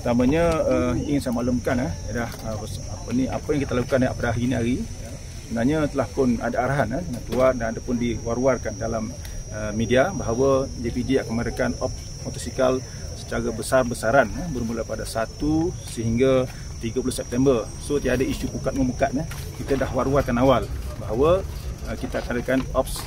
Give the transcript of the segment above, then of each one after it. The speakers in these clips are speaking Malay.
Pertamanya ingin saya maklumkan apa yang kita lakukan pada hari ini sebenarnya telah pun ada arahan Tuan dan ada pun diwar-warkan dalam media bahawa JPD akan mengadakan ops motosikal secara besar-besaran bermula pada 1 sehingga 30 September. So tiada isu pukat-memukat. Kita dah war-warkan awal bahawa kita akan adakan ops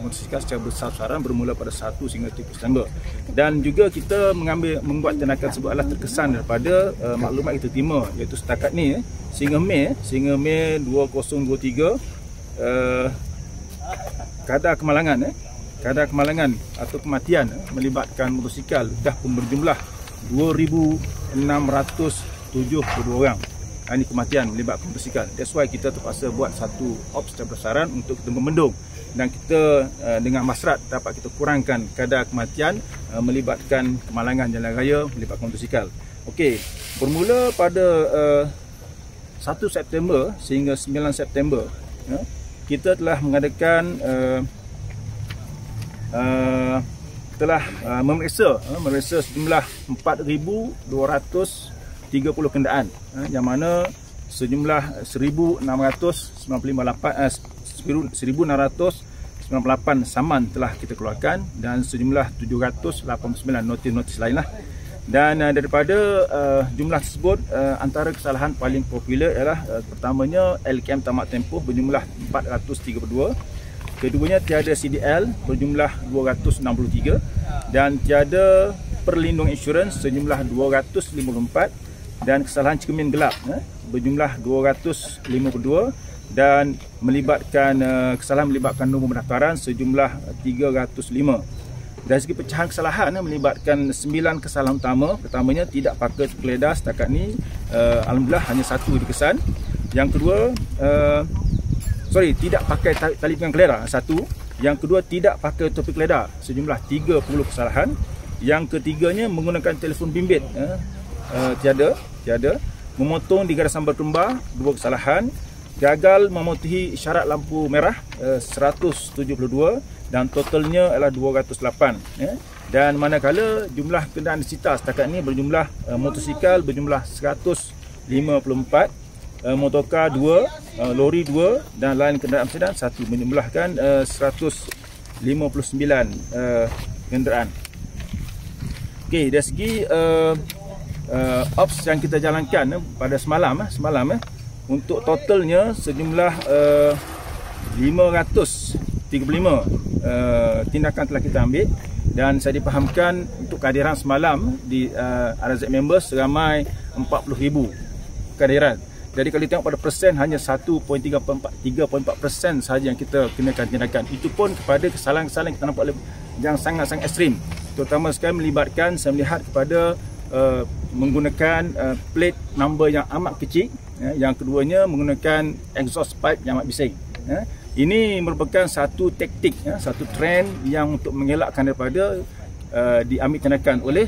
motosikal secara besar-besaran bermula pada 1 sehingga 30 September. Dan juga kita membuat tindakan tersebut adalah terkesan daripada maklumat kita terima, iaitu setakat ni sehingga Mei 2023 kadar kemalangan atau kematian melibatkan motosikal dah pun berjumlah 2,672 orang. Ini kematian melibatkan motosikal. That's why kita terpaksa buat satu ops secara besaran untuk kita membendung, dan kita dengan masrat dapat kita kurangkan kadar kematian melibatkan kemalangan jalan raya melibatkan motosikal. Okey, bermula pada 1 September sehingga 9 September kita telah mengadakan memeriksa sejumlah 4,230 kenderaan, yang mana sejumlah 1,698 saman telah kita keluarkan dan sejumlah 789 notis lainlah. Dan daripada jumlah tersebut, antara kesalahan paling popular ialah pertamanya LKM tamat tempoh berjumlah 432, keduanya tiada CDL berjumlah 263 dan tiada perlindungan insurans sejumlah 254, dan kesalahan cermin gelap berjumlah 252, dan kesalahan melibatkan nombor pendaftaran sejumlah 305. Dari segi pecahan kesalahan melibatkan 9 kesalahan utama. Pertamanya tidak pakai topi setakat ni alhamdulillah hanya 1 dikesan. Yang kedua tidak pakai tali pinggang keleda 1. Yang kedua tidak pakai topi keleda sejumlah 30 kesalahan. Yang ketiganya menggunakan telefon bimbit tiada. Memotong di garisan berkembar 2 kesalahan. Gagal mematuhi isyarat lampu merah 172 dan totalnya adalah 208. Dan manakala jumlah kenderaan disita setakat ini berjumlah motosikal berjumlah 154, motorkar 2, lori 2 dan lain kenderaan sedan 1, menjumlahkan 159 kenderaan. Okey, dari segi ops yang kita jalankan pada semalam untuk totalnya sejumlah 535 tindakan telah kita ambil, dan saya dipahamkan untuk kehadiran semalam di RZ members seramai 40,000 kehadiran. Jadi kalau tengok pada persen hanya 3.4% sahaja yang kita kenakan tindakan. Itu pun kepada kesalahan-kesalahan yang kita nampak yang sangat-sangat ekstrim. Terutama sekali melibatkan, saya melihat kepada menggunakan plate number yang amat kecil. Yang keduanya menggunakan exhaust pipe yang amat bising. Ini merupakan satu taktik, satu trend yang untuk mengelakkan daripada diambil tindakan oleh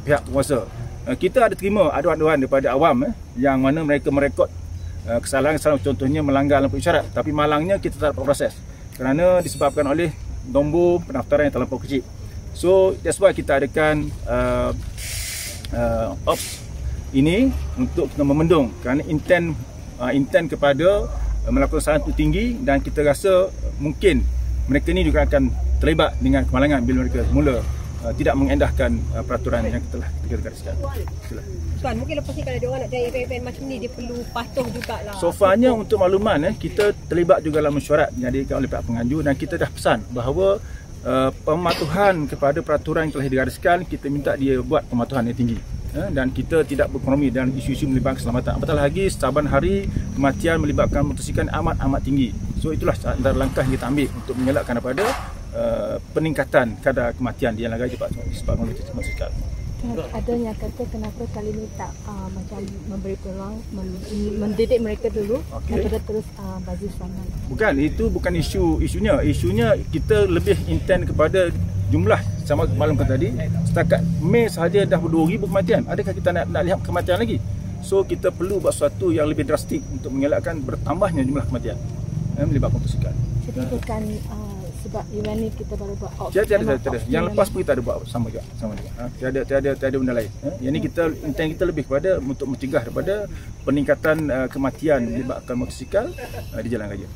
pihak penguasa. Kita ada terima aduan-aduan daripada awam yang mana mereka merekod kesalahan-kesalahan, contohnya melanggar lampu isyarat, tapi malangnya kita tak dapat proses kerana disebabkan oleh nombor pendaftaran yang terlampau kecil. So that's why kita adakan ops ini untuk kita memendung, kerana intent kepada melakukan kesalahan itu tinggi, dan kita rasa mungkin mereka ni juga akan terlibat dengan kemalangan bila mereka mula tidak mengendahkan peraturan yang telah kita gariskan. Tuan, mungkin lepas ni kalau dia orang nak cari event macam ni, dia perlu patuh jugalah. So farnya untuk makluman, kita terlibat juga dalam mesyuarat yang diadakan oleh pihak penganjur, dan kita dah pesan bahawa pematuhan kepada peraturan yang telah digariskan, kita minta dia buat pematuhan yang tinggi. Dan kita tidak berkompromi dalam isu-isu melibatkan keselamatan. Apatah lagi saban hari kematian melibatkan motosikal amat tinggi. So itulah antara langkah yang kita ambil untuk mengelakkan daripada peningkatan kadar kematian di jalan raya disebabkan motosikal. Adanya kata kenapa kali ini tak macam memberi peluang mendidik mereka dulu, daripada terus bagi selamat? Bukan, itu bukan isunya. Isunya kita lebih intent kepada jumlah. Sama malam tadi, setakat Mei sahaja dah 2,000 kematian. Adakah kita nak lihat kematian lagi? So kita perlu buat sesuatu yang lebih drastik untuk mengelakkan bertambahnya jumlah kematian melibatkan motosikal. Jadi bukan sebab event ni kita baru buat off. Tiada. Yang lepas pun kita ada buat sama juga. Tiada benda lain. Yang ni kita intent kita lebih kepada untuk mencegah daripada peningkatan kematian disebabkan motosikal di jalan raya.